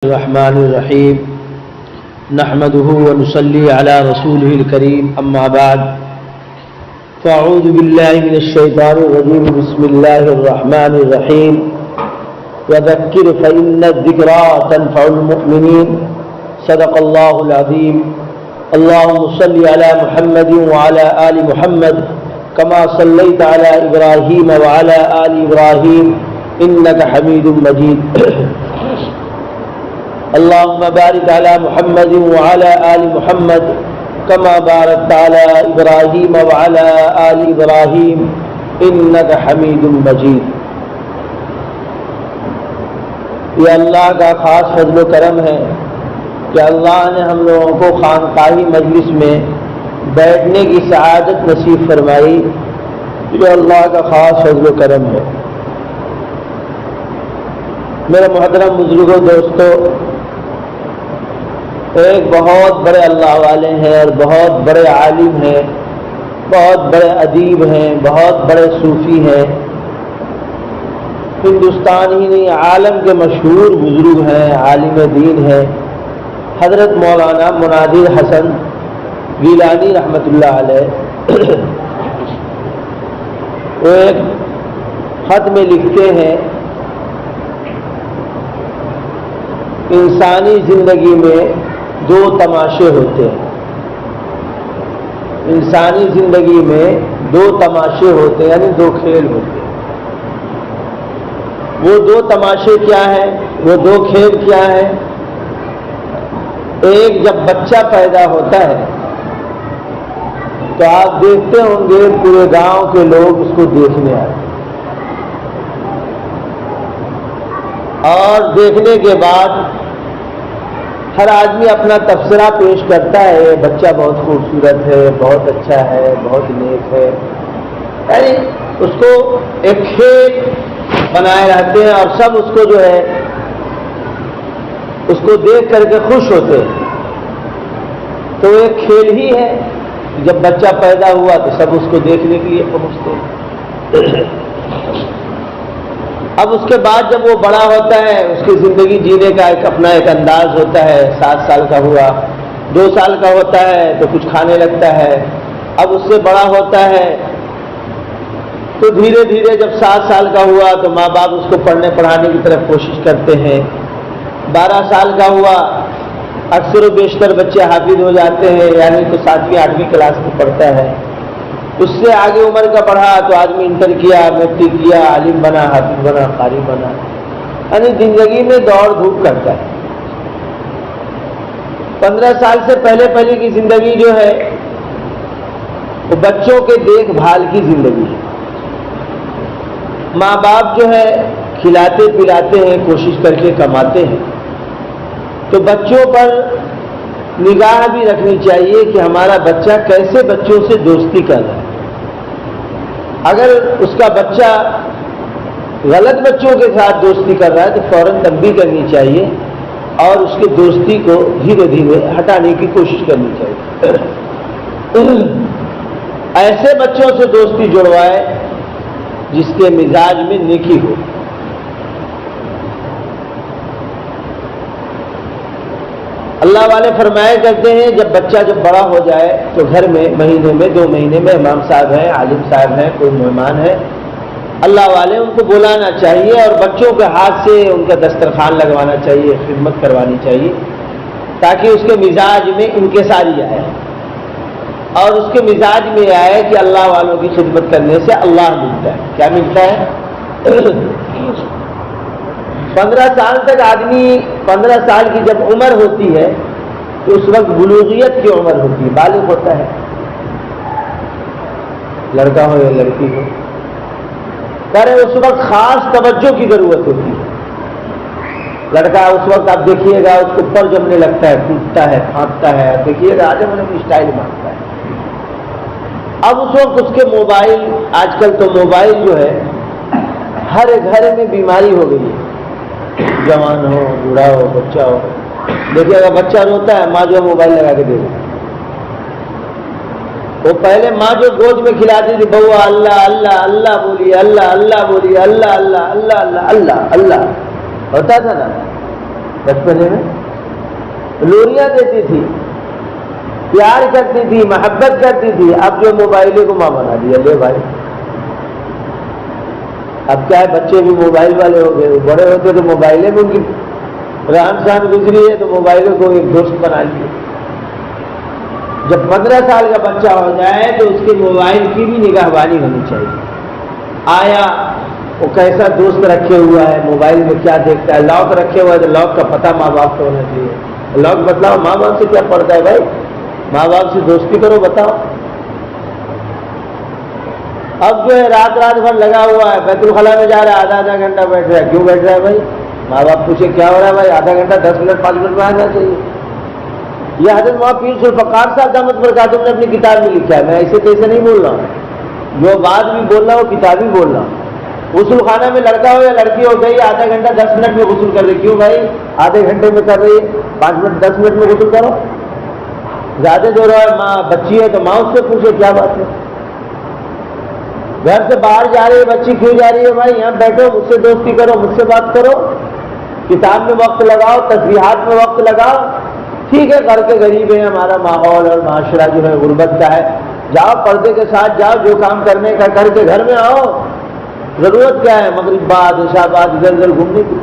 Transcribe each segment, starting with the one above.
الرحمن الرحیم نحمده ونصلی علی رسوله الکریم اما بعد فاعوذ باللہ من الشیطان الرجیم بسم اللہ الرحمن الرحیم وذکر فإن الذکرى تنفع المؤمنین صدق اللہ العظیم اللہم صلی علی محمد وعلی آل محمد کما صلیت علی ابراہیم وعلی آل ابراہیم انک حمید مجید اللهم بارك على محمد وعلى آل محمد كما باركت على إبراهيم وعلى آل إبراهيم إنك حميد مجيد۔ یہ اللہ کا خاص فضل و کرم ہے کہ اللہ نے ہم لوگوں کو خانقاہی مجلس میں بیٹھنے کی سعادت نصیب فرمائی۔ یہ اللہ کا خاص فضل و کرم ہے۔ میرے محترم بزرگوں دوستوں، ایک بہت بڑے اللہ والے ہیں اور بہت بڑے عالم ہیں، بہت بڑے ادیب ہیں، بہت بڑے صوفی ہیں، ہندوستان ہی نہیں عالم کے مشہور بزرگ ہیں، عالم دین ہیں، حضرت مولانا منادر حسن گیلانی رحمۃ اللہ علیہ۔ وہ ایک خط میں لکھتے ہیں، انسانی زندگی میں دو تماشے ہوتے ہیں۔ انسانی زندگی میں دو تماشے ہوتے ہیں، یعنی دو کھیل ہوتے ہیں۔ وہ دو تماشے کیا ہیں؟ وہ دو کھیل کیا ہیں؟ ایک، جب بچہ پیدا ہوتا ہے تو آپ دیکھتے ہوں گے پورے گاؤں کے لوگ اس کو دیکھنے آتے ہیں، اور دیکھنے کے بعد ہر آدمی اپنا تبصرہ پیش کرتا ہے، بچہ بہت خوبصورت ہے، بہت اچھا ہے، بہت نیک ہے، یعنی اس کو ایک کھیل بنائے رہتے ہیں، اور سب اس کو جو ہے اس کو دیکھ کر کے خوش ہوتے ہیں۔ تو ایک کھیل ہی ہے، جب بچہ پیدا ہوا تو سب اس کو دیکھنے کے لیے پہنچتے ہیں۔ اب اس کے بعد جب وہ بڑا ہوتا ہے، اس کی زندگی جینے کا اپنا ایک انداز ہوتا ہے۔ 7 سال کا ہوا، 2 سال کا ہوتا ہے تو کچھ کھانے لگتا ہے۔ اب اس سے بڑا ہوتا ہے تو دھیرے دھیرے جب 7 سال کا ہوا تو ماں باپ اس کو پڑھنے پڑھانے کی طرف کوشش کرتے ہیں۔ 12 سال کا ہوا، اکثر و بیشتر بچے حافظ ہو جاتے ہیں، یعنی تو 7ویں 8ویں کلاس میں پڑھتا ہے۔ اس سے آگے عمر کا پڑھا تو آدمی انٹر کیا، میٹرک کیا، عالم بنا، حافظ بنا، قاری بنا، یعنی زندگی میں دوڑ دھوپ کرتا ہے۔ 15 سال سے پہلے کی زندگی جو ہے وہ بچوں کے دیکھ بھال کی زندگی ہے۔ ماں باپ جو ہے کھلاتے پلاتے ہیں، کوشش کر کے کماتے ہیں، تو بچوں پر نگاہ بھی رکھنی چاہیے کہ ہمارا بچہ کیسے بچوں سے دوستی کر رہا ہے۔ اگر اس کا بچہ غلط بچوں کے ساتھ دوستی کر رہا ہے تو فوراً تنبیہ کرنی چاہیے اور اس کی دوستی کو دھیرے دھیرے ہٹانے کی کوشش کرنی چاہیے۔ ایسے بچوں سے دوستی جڑوائے جس کے مزاج میں نیکی ہو۔ اللہ والے فرمایا کرتے ہیں جب بچہ بڑا ہو جائے تو گھر میں مہینے میں 2 مہینے میں امام صاحب ہیں، عالم صاحب ہیں، کوئی مہمان ہے، اللہ والے ان کو بلانا چاہیے اور بچوں کے ہاتھ سے ان کا دسترخوان لگوانا چاہیے، خدمت کروانی چاہیے، تاکہ اس کے مزاج میں انکساری آئے اور اس کے مزاج میں آئے کہ اللہ والوں کی خدمت کرنے سے اللہ ملتا ہے۔ کیا ملتا ہے؟ 15 سال تک آدمی، 15 سال کی جب عمر ہوتی ہے تو اس وقت بلوغیت کی عمر ہوتی ہے، بالغ ہوتا ہے، لڑکا ہو یا لڑکی ہو، کرے اس وقت خاص توجہ کی ضرورت ہوتی ہے۔ لڑکا اس وقت آپ دیکھیے گا اس کو پر جمنے لگتا ہے، ٹوٹتا ہے، پھانپتا ہے، دیکھیے گا آج ہم اسٹائل مارتا ہے۔ اب اس وقت اس کے موبائل، آج کل تو موبائل جو ہے ہر گھر میں بیماری ہو گئی ہے، جوان ہو، بوڑھا ہو، بچہ ہو، دیکھیے گا بچہ روتا ہے، ماں جو موبائل لگا کے دے دے۔ وہ پہلے ماں جو گود میں کھلاتی تھی، بہوا اللہ اللہ اللہ بولیے، اللہ اللہ بولیے، اللہ اللہ اللہ اللہ اللہ اللہ ہوتا تھا نا، بچپنے میں لوریاں دیتی تھی، پیار کرتی تھی، محبت کرتی تھی، اب جو موبائل کو ماں بنا دیا، لے بھائی۔ اب کیا ہے، بچے بھی موبائل والے ہو گئے، بڑے ہوتے تو موبائلیں میں ان کی رہن سہن گزری ہے تو موبائلوں کو ایک دوست بنا لیے۔ جب 15 سال کا بچہ ہو جائے تو اس کے موبائل کی بھی نگہبانی ہونی چاہیے، آیا وہ کیسا دوست رکھے ہوا ہے، موبائل میں کیا دیکھتا ہے، لاک رکھے ہوا ہے تو لاک کا پتہ ماں باپ کو ہونا چاہیے۔ لاک بتلاؤ، ماں باپ سے کیا پڑتا ہے بھائی، ماں باپ سے دوستی کرو، بتاؤ۔ اب جو ہے رات بھر لگا ہوا ہے، بیت الخلاء میں جا رہا ہے، آدھا گھنٹہ بیٹھ رہا ہے، کیوں بیٹھ رہا ہے بھائی؟ ماں باپ پوچھے کیا ہو رہا ہے بھائی، آدھا گھنٹہ 10 منٹ 5 منٹ میں آنا چاہیے۔ یہ حضرت مولانا پیر ذوالفقار صاحب دامت برکاتہم نے اپنی کتاب میں لکھا ہے، میں ایسے تیسے نہیں بول رہا ہوں، جو بات بھی بول رہا ہوں کتابی بول رہا ہوں۔ غسل خانہ میں لڑکا ہو یا لڑکی ہو گئی، آدھا گھنٹہ 10 منٹ میں غسل کر رہی، کیوں بھائی آدھے گھنٹے میں کر رہی ہے، 5 منٹ 10 منٹ میں غسل کرو۔ زیادہ جو رہا ہے ماں بچی ہے تو ماں اس سے پوچھے کیا بات ہے۔ گھر سے باہر جا رہی ہے بچی، کیوں جا رہی ہے بھائی، یہاں بیٹھو، مجھ سے دوستی کرو، مجھ سے بات کرو، کتاب میں وقت لگاؤ، تسبیحات میں وقت لگاؤ۔ ٹھیک ہے گھر کے غریب ہیں، ہمارا ماحول اور معاشرہ جو ہے غربت کا ہے، جاؤ پردے کے ساتھ جاؤ، جو کام کرنے کا کر کے گھر میں آؤ۔ ضرورت کیا ہے مغرب بعد عشاء بعد ادھر ادھر گھومنے کی؟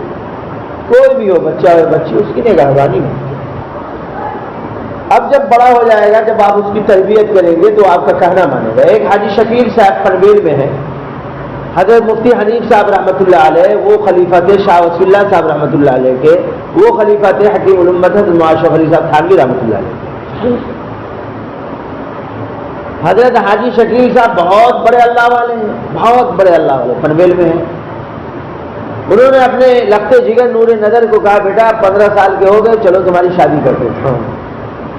کوئی بھی ہو، بچہ ہو بچی، اس کی نگہبانی ہے۔ اب جب بڑا ہو جائے گا، جب آپ اس کی تربیت کریں گے تو آپ کا کہنا مانے گا۔ ایک حاجی شکیل صاحب پنویل میں ہے، حضرت مفتی حنیف صاحب رحمۃ اللہ علیہ، وہ خلیفہ تھے شاہ وصی اللہ صاحب رحمۃ اللہ علیہ کے، وہ خلیفہ تھے حکیم الامت حضرت معاذ شیخ علی صاحب تھانوی رحمۃ اللہ علیہ۔ حضرت حاجی شکیل صاحب بہت بڑے اللہ والے ہیں، بہت بڑے اللہ والے، پنویل میں ہیں۔ انہوں نے اپنے لخت جگر نور نظر کو کہا بیٹا 15 سال کے ہو گئے، چلو تمہاری شادی کر دیتا ہوں۔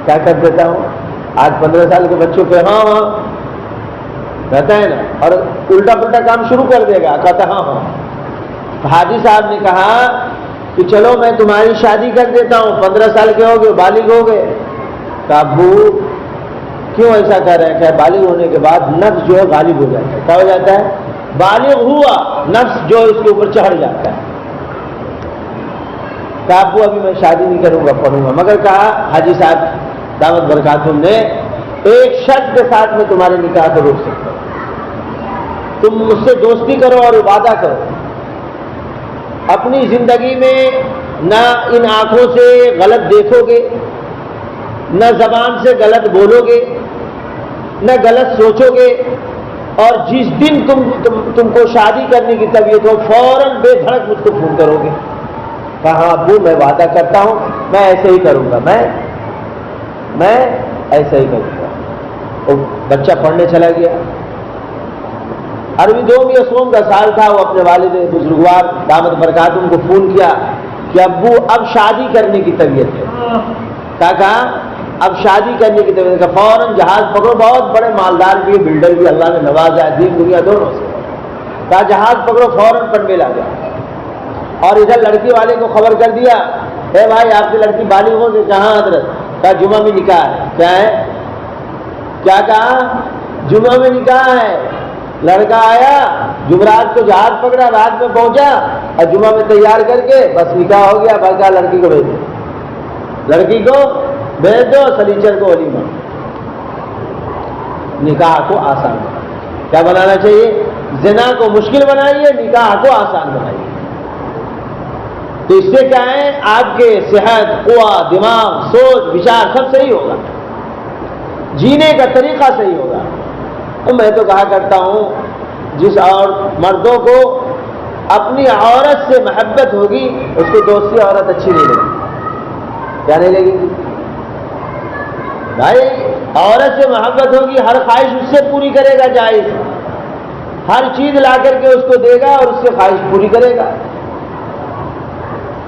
کیا کر دیتا ہوں؟ آج 15 سال کے بچوں پہ ہاں ہاں کہتا ہے نا، اور الٹا پلٹا کام شروع کر دے گا، کہتا ہاں ہاں۔ حاجی صاحب نے کہا کہ چلو میں تمہاری شادی کر دیتا ہوں، 15 سال کے ہو گئے، بالغ ہو گئے۔ کہا ابو کیوں ایسا کر رہے ہیں؟ کہ بالغ ہونے کے بعد نفس جو ہے غالب ہو جاتا ہے۔ کیا ہو جاتا ہے؟ بالغ ہوا، نفس جو ہے اس کے اوپر چڑھ جاتا ہے۔ کہا ابو ابھی میں شادی نہیں کروں گا، پڑھوں گا، مگر کہا حاجی صاحب دعوت برکاتہم نے ایک شرط کے ساتھ میں تمہارے نکاح کو روک سکتا ہوں، تم مجھ سے دوستی کرو اور وعدہ کرو اپنی زندگی میں نہ ان آنکھوں سے غلط دیکھو گے، نہ زبان سے غلط بولو گے، نہ غلط سوچو گے، اور جس دن تم کو شادی کرنے کی طبیعت ہو فوراً بے دھڑک مجھ کو فون کرو گے۔ کہا ابو میں وعدہ کرتا ہوں میں ایسے ہی کروں گا، میں ایسا ہی کروں گا۔ وہ بچہ پڑھنے چلا گیا، عربی دوم یا سوم کا سال تھا، وہ اپنے والد بزرگوار دامت برکاتہم کو فون کیا کہ ابو اب شادی کرنے کی طبیعت ہے۔ کہا اب شادی کرنے کی طبیعت ہے، فوراً جہاز پکڑو، بہت بڑے مالدار بھی، بلڈر بھی، اللہ نے نوازا ہے دین دنیا دونوں سے۔ کہا جہاز پکڑو، فوراً پنویل آ گیا، اور ادھر لڑکی والے کو خبر کر دیا اے بھائی آپ کی لڑکی بالغ ہو گئی۔ کہاں حضرت؟ کہا جمعہ میں نکاح ہے۔ کیا ہے؟ کیا کہا؟ جمعہ میں نکاح ہے۔ لڑکا آیا، جمعرات کو جہاز پکڑا، رات میں پہنچا، اور جمعہ میں تیار کر کے بس نکاح ہو گیا۔ بس کہا لڑکی کو بھیج دو، لڑکی کو بھیج دو، سنیچر کو ولیمہ۔ نکاح کو آسان بنائیے۔ کیا بنانا چاہیے؟ زنا کو مشکل بنائیے، نکاح کو آسان بنائیے۔ تو اس سے کیا ہے؟ آپ کے صحت، قوہ، دماغ، سوچ، وچار سب صحیح ہوگا، جینے کا طریقہ صحیح ہوگا۔ تو میں تو کہا کرتا ہوں جس اور مردوں کو اپنی عورت سے محبت ہوگی اس کو دوسری عورت اچھی نہیں لگے گی۔ کیا نہیں لگے گی بھائی؟ عورت سے محبت ہوگی، ہر خواہش اس سے پوری کرے گا، جائز ہر چیز لا کر کے اس کو دے گا اور اس سے خواہش پوری کرے گا۔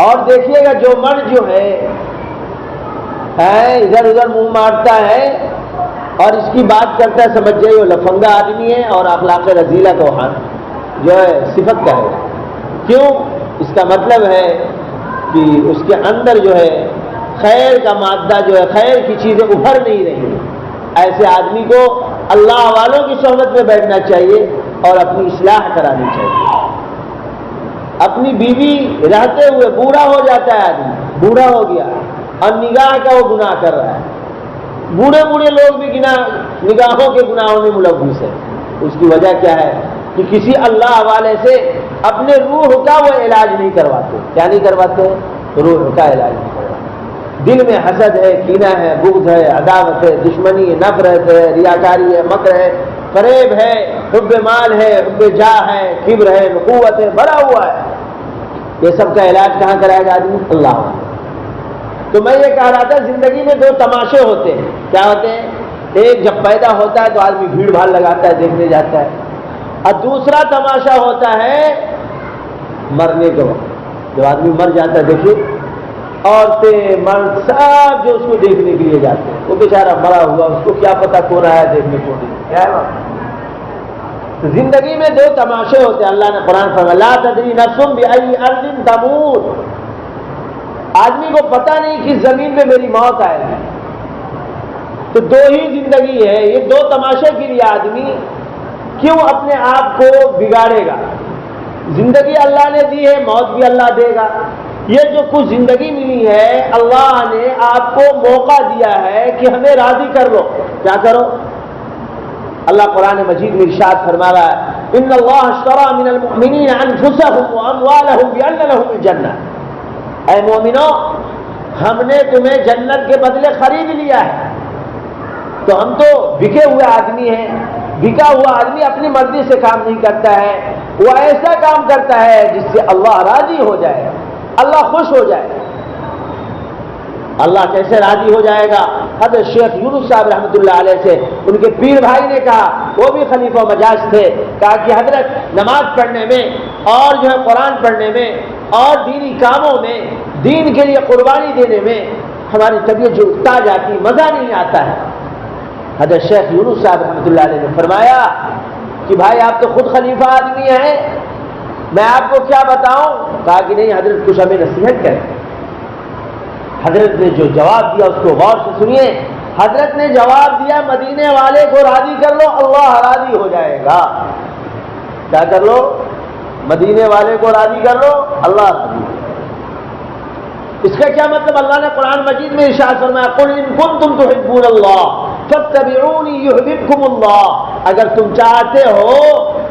اور دیکھیے گا جو مرد جو ہے ادھر ادھر منہ مارتا ہے اور اس کی بات کرتا ہے، سمجھ جائیے وہ لفنگا آدمی ہے اور اخلاق رذیلہ کو جو ہے صفت کا ہے۔ کیوں؟ اس کا مطلب ہے کہ اس کے اندر جو ہے خیر کا مادہ جو ہے، خیر کی چیزیں ابھر نہیں رہی۔ ایسے آدمی کو اللہ والوں کی صحبت میں بیٹھنا چاہیے اور اپنی اصلاح کرانی چاہیے۔ اپنی بیوی رہتے ہوئے بوڑھا ہو جاتا ہے آدمی، بوڑھا ہو گیا اور نگاہ کا وہ گناہ کر رہا ہے۔ بوڑھے بوڑھے لوگ بھی نگاہوں کے گناہوں میں ملوث ہیں۔ اس کی وجہ کیا ہے کہ کسی اللہ والے سے اپنے روح کا وہ علاج نہیں کرواتے۔ کیا نہیں کرواتے؟ روح کا علاج نہیں کرواتے۔ دل میں حسد ہے، کینہ ہے، بغض ہے، عداوت ہے، دشمنی ہے، نفرت ہے، ریاکاری ہے، مکر ہے، فریب ہے، حب مال ہے، حب جاہ ہے، کبر ہے، نخوت ہے، بھرا ہوا ہے۔ یہ سب کا علاج کہاں کرائے گا آدمی؟ اللہ۔ تو میں یہ کہہ رہا تھا زندگی میں دو تماشے ہوتے ہیں۔ کیا ہوتے ہیں؟ ایک جب پیدا ہوتا ہے تو آدمی بھیڑ بھاڑ لگاتا ہے، دیکھنے جاتا ہے، اور دوسرا تماشا ہوتا ہے مرنے کے وقت، جب آدمی مر جاتا ہے۔ دیکھیے عورتیں مرد سب جو اس کو دیکھنے کے لیے جاتے ہیں، وہ بیچارہ مرا ہوا، اس کو کیا پتا کون آیا دیکھنے کو نہیں، کیا ہے وہاں؟ زندگی میں دو تماشے ہوتے ہیں۔ اللہ نے قرآن فرمایا لا تدری نفس بأی ارض تموت، آدمی کو پتہ نہیں کہ زمین پہ میری موت آئے گی۔ تو دو ہی زندگی ہے، یہ دو تماشے کے لیے آدمی کیوں اپنے آپ کو بگاڑے گا؟ زندگی اللہ نے دی ہے، موت بھی اللہ دے گا۔ یہ جو کچھ زندگی ملی ہے اللہ نے آپ کو موقع دیا ہے کہ ہمیں راضی کر لو۔ کیا کرو؟ اللہ قرآن مجید میں ارشاد فرما رہا ہے ان اللہ اشترى من المؤمنین انفسهم واموالهم بان لهم الجنہ، اے مومنو ہم نے تمہیں جنت کے بدلے خرید لیا ہے۔ تو ہم تو بکے ہوئے آدمی ہیں، بکا ہوا آدمی اپنی مرضی سے کام نہیں کرتا ہے، وہ ایسا کام کرتا ہے جس سے اللہ راضی ہو جائے، اللہ خوش ہو جائے۔ اللہ کیسے راضی ہو جائے گا؟ حضرت شیخ یونس صاحب رحمۃ اللہ علیہ سے ان کے پیر بھائی نے کہا، وہ بھی خلیفہ مجاز تھے، کہا کہ حضرت نماز پڑھنے میں اور جو ہے قرآن پڑھنے میں اور دینی کاموں میں، دین کے لیے قربانی دینے میں ہماری طبیعت جو اکتا جاتی، مزہ نہیں آتا ہے۔ حضرت شیخ یونس صاحب رحمۃ اللہ علیہ نے فرمایا کہ بھائی آپ تو خود خلیفہ آدمی ہیں، میں آپ کو کیا بتاؤں؟ کہا کہ نہیں حضرت کچھ ہمیں نصیحت کریں۔ حضرت نے جو جواب دیا اس کو غور سے سنیے۔ حضرت نے جواب دیا مدینے والے کو راضی کر لو اللہ راضی ہو جائے گا۔ کیا کر لو؟ مدینے والے کو راضی کر لو اللہ راضی ہو جائے گا۔ اس کا کیا مطلب؟ اللہ نے قرآن مجید میں ارشاد فرمایا قل ان کنتم تحبون اللہ فاتبعونی یحببکم اللہ، اگر تم چاہتے ہو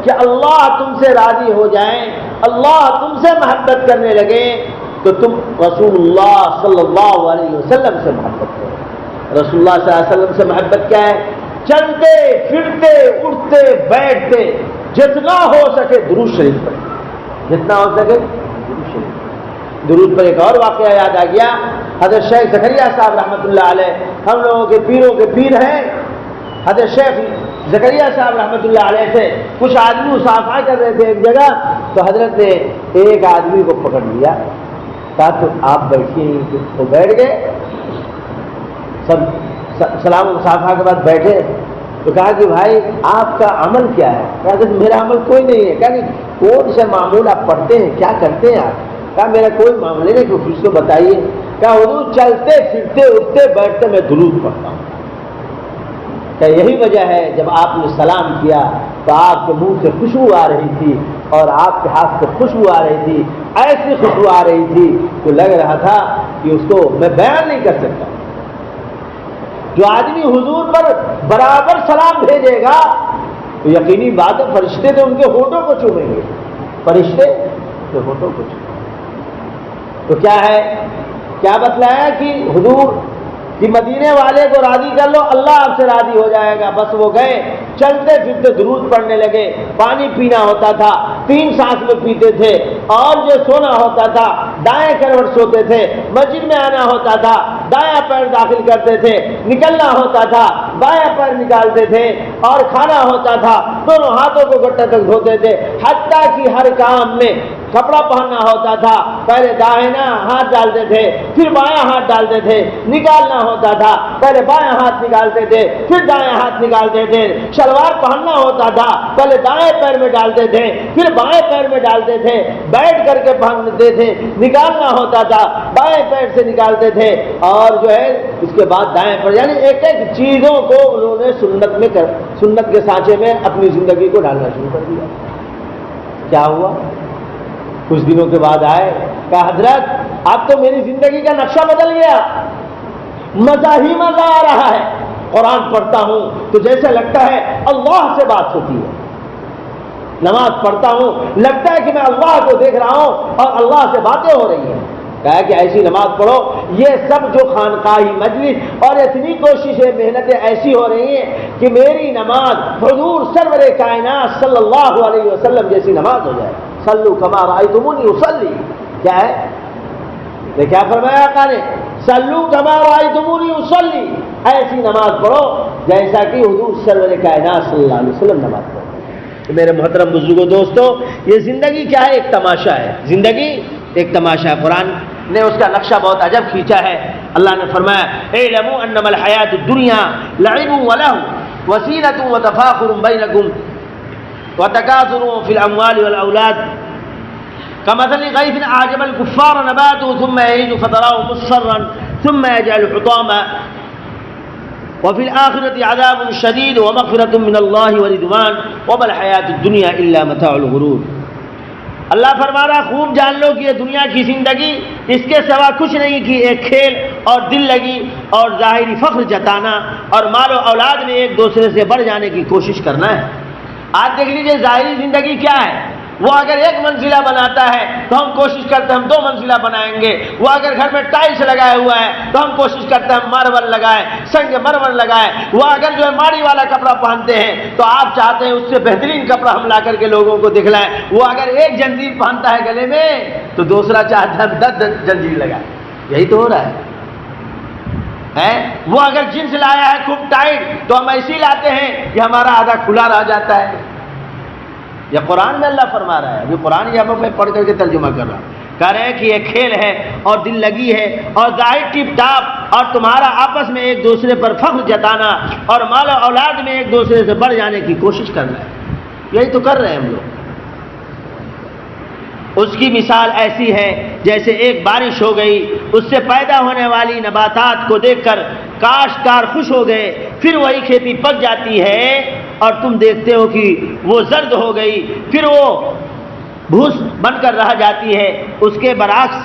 کہ اللہ تم سے راضی ہو جائیں، اللہ تم سے محبت کرنے لگے، تو تم رسول اللہ صلی اللہ علیہ وسلم سے محبت کرو۔ رسول اللہ صلی اللہ علیہ وسلم سے محبت کیا ہے؟ چلتے پھرتے اٹھتے بیٹھتے جتنا ہو سکے درود شریف پڑھیں، جتنا ہو سکے درود شریف۔ درود پر ایک اور واقعہ یاد آ گیا، حضرت شیخ زکریا صاحب رحمۃ اللہ علیہ ہم لوگوں کے پیروں کے پیر ہیں۔ حضرت شیخ زکریا صاحب رحمۃ اللہ علیہ سے کچھ آدمی مصافحہ کر رہے تھے ایک جگہ، تو حضرت نے ایک آدمی کو پکڑ لیا، کہا تو آپ بیٹھیے، وہ بیٹھ گئے، سب سلام و مصافحہ کے بعد بیٹھے، تو کہا کہ بھائی آپ کا عمل کیا ہے؟ کہا کہ میرا عمل کوئی نہیں ہے۔ کہا کہ کون سے معمول آپ پڑھتے ہیں، کیا کرتے ہیں آپ؟ کہا میرا کوئی معاملے نہیں، تو اس کو بتائیے۔ کہا حضور چلتے پھرتے اٹھتے بیٹھتے میں درود پڑھتا ہوں۔ کہ یہی وجہ ہے جب آپ نے سلام کیا تو آپ کے منہ سے خوشبو آ رہی تھی اور آپ کے ہاتھ سے خوشبو آ رہی تھی، ایسی خوشبو آ رہی تھی کہ لگ رہا تھا کہ اس کو میں بیان نہیں کر سکتا۔ جو آدمی حضور پر برابر سلام بھیجے گا تو یقینی بات ہے فرشتے تو ان کے ہونٹوں کو چومیں گے، فرشتے کے ہونٹوں کو چومیں گے۔ تو کیا ہے؟ کیا بتلایا کہ حضور کہ مدینے والے کو راضی کر لو اللہ آپ سے راضی ہو جائے گا۔ بس وہ گئے، چلتے پھرتے درود پڑھنے لگے، پانی پینا ہوتا تھا 3 سانس میں پیتے تھے، اور جو سونا ہوتا تھا دائیں کروٹ سوتے تھے، مسجد میں آنا ہوتا تھا دایاں پیر داخل کرتے تھے، نکلنا ہوتا تھا بایاں پیر نکالتے تھے، اور کھانا ہوتا تھا دونوں ہاتھوں کو گٹے تک دھوتے تھے، حتیٰ کہ ہر کام میں کپڑا پہننا ہوتا تھا پہلے داہنا ہاتھ ڈالتے تھے پھر بایاں ہاتھ ڈالتے تھے، نکالنا ہوتا تھا پہلے بایاں ہاتھ نکالتے تھے پھر دائیں ہاتھ نکالتے تھے، شلوار پہننا ہوتا تھا پہلے دائیں پیر میں ڈالتے تھے پھر بائیں پیر میں ڈالتے تھے، بیٹھ کر کے پہنتے تھے، نکالنا ہوتا تھا بائیں پیر سے نکالتے تھے، اور جو ہے اس کے بعد دائیں پیر، یعنی ایک ایک چیزوں کو انہوں نے سنت کے سانچے میں اپنی زندگی کو ڈالنا شروع کر دیا۔ کیا ہوا؟ کچھ دنوں کے بعد آئے کہا حضرت اب تو میری زندگی کا نقشہ بدل گیا، مزہ ہی مزہ آ رہا ہے، قرآن پڑھتا ہوں تو جیسے لگتا ہے اللہ سے بات ہوتی ہے، نماز پڑھتا ہوں لگتا ہے کہ میں اللہ کو دیکھ رہا ہوں اور اللہ سے باتیں ہو رہی ہیں۔ کہا کہ ایسی نماز پڑھو، یہ سب جو خانقاہی مجلس اور اتنی کوششیں محنتیں ایسی ہو رہی ہیں کہ میری نماز حضور سرور کائنات صلی اللہ علیہ وسلم جیسی نماز ہو جائے۔ صلو کما رأیتمونی اصلی، کیا ہے کیا فرمایا آقا نے؟ صلو کما رأیتمونی اصلی، ایسی نماز پڑھو جیسا کہ حضور سرور کائنات صلی اللہ علیہ وسلم نماز پڑھو۔ میرے محترم بزرگوں دوستو، یہ زندگی کیا ہے؟ ایک تماشا ہے، زندگی ایک تماشا ہے۔ قرآن نے اس کا نقشہ بہت عجب کھینچا ہے۔ اللہ نے فرمایا اعلموا انما الحیات الدنیا لعب ولہو وزینۃ وتفاخر بینکم وتکاثر فی الاموال والاولاد کمثل غیث اعجب الکفار نباته ثم یہیج فتراه مصفرا ثم یجعل حطاما وفی الآخرة عذاب شدید ومغفرۃ من اللہ ورضوان وما الحیات الدنیا الا متاع الغرور۔ اللہ فرما رہا خوب جان لو کہ یہ دنیا کی زندگی اس کے سوا کچھ نہیں کہ ایک کھیل اور دل لگی اور ظاہری فخر جتانا اور مال و اولاد میں ایک دوسرے سے بڑھ جانے کی کوشش کرنا ہے۔ آج دیکھ لیجئے ظاہری زندگی کیا ہے، وہ اگر ایک منزلہ بناتا ہے تو ہم کوشش کرتے ہیں ہم 2 منزلہ بنائیں گے، وہ اگر گھر میں ٹائلس لگایا ہوا ہے تو ہم کوشش کرتے ہیں ہم ماربل لگائیں، سنگ مرمر لگائیں، وہ اگر جو ہے ماڑی والا کپڑا پہنتے ہیں تو آپ چاہتے ہیں اس سے بہترین کپڑا ہم لا کر کے لوگوں کو دکھلائیں، وہ اگر ایک جنجیر پہنتا ہے گلے میں تو دوسرا چاہتا ہے ہم 10 جنجیر لگائیں۔ یہی تو ہو رہا ہے۔ وہ اگر جنس لایا ہے خوب ٹائٹ تو ہم ایسی لاتے ہیں کہ ہمارا آدھا کھلا رہ جاتا ہے۔ یہ قرآن میں اللہ فرما رہا ہے، ابھی قرآن یہاں میں پڑھ کر کے ترجمہ کر رہا ہوں، کہہ رہے ہیں کہ یہ کھیل ہے اور دل لگی ہے اور ظاہر ٹپ ٹاپ اور تمہارا آپس میں ایک دوسرے پر فخر جتانا اور مال و اولاد میں ایک دوسرے سے بڑھ جانے کی کوشش کرنا ہے۔ یہی تو کر رہے ہیں ہم لوگ۔ اس کی مثال ایسی ہے جیسے ایک بارش ہو گئی، اس سے پیدا ہونے والی نباتات کو دیکھ کر کاشتکار خوش ہو گئے، پھر وہی کھیتی پک جاتی ہے اور تم دیکھتے ہو کہ وہ زرد ہو گئی، پھر وہ بھوس بن کر رہ جاتی ہے۔ اس کے برعکس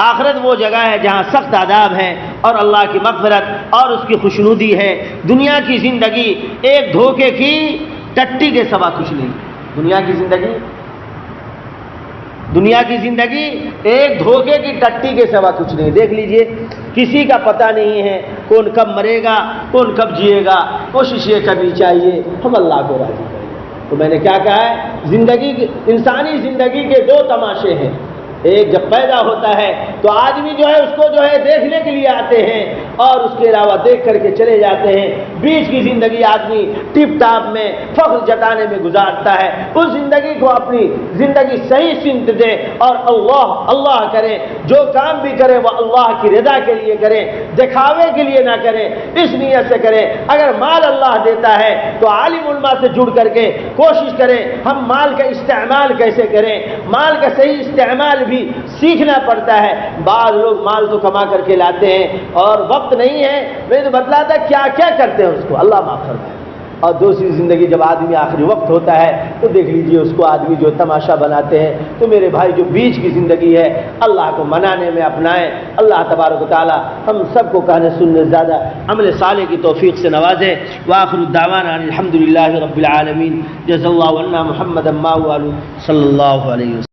آخرت وہ جگہ ہے جہاں سخت عذاب ہے اور اللہ کی مغفرت اور اس کی خوشنودی ہے۔ دنیا کی زندگی ایک دھوکے کی ٹٹی کے سوا کچھ نہیں۔ دنیا کی زندگی ایک دھوکے کی ٹٹی کے سوا کچھ نہیں۔ دیکھ لیجئے کسی کا پتہ نہیں ہے کون کب مرے گا کون کب جیے گا۔ کوشش یہ کرنی چاہیے ہم اللہ کو راضی کریں۔ تو میں نے کیا کہا ہے، انسانی زندگی کے 2 تماشے ہیں۔ ایک جب پیدا ہوتا ہے تو آدمی جو ہے اس کو جو ہے دیکھنے کے لیے آتے ہیں اور اس کے علاوہ دیکھ کر کے چلے جاتے ہیں۔ بیچ کی زندگی آدمی ٹپ ٹاپ میں فخر جتانے میں گزارتا ہے۔ اس زندگی کو اپنی زندگی صحیح سمت دے اور اللہ کرے، جو کام بھی کرے وہ اللہ کی رضا کے لیے کرے، دکھاوے کے لیے نہ کرے، اس نیت سے کرے۔ اگر مال اللہ دیتا ہے تو عالم علماء سے جڑ کر کے کوشش کریں ہم مال کا استعمال کیسے کریں، مال کا صحیح استعمال بھی سیکھنا پڑتا ہے۔ بعض لوگ مال تو کما کر کے لاتے ہیں اور وقت نہیں ہے، میں تو بتلاتا کیا کیا کرتے ہیں اس کو، اللہ معاف فرمائے۔ اور دوسری زندگی جب آدمی آخری وقت ہوتا ہے تو دیکھ لیجئے اس کو آدمی جو تماشا بناتے ہیں۔ تو میرے بھائی جو بیچ کی زندگی ہے اللہ کو منانے میں اپنائیں۔ اللہ تبارک و تعالی ہم سب کو کہنے سننے زیادہ عمل صالح کی توفیق سے نوازے۔ وآخر الدعوانا الحمدللہ رب العالمین، جزا اللہ عنا محمدا ما هو صلی اللہ علیہ وسلم۔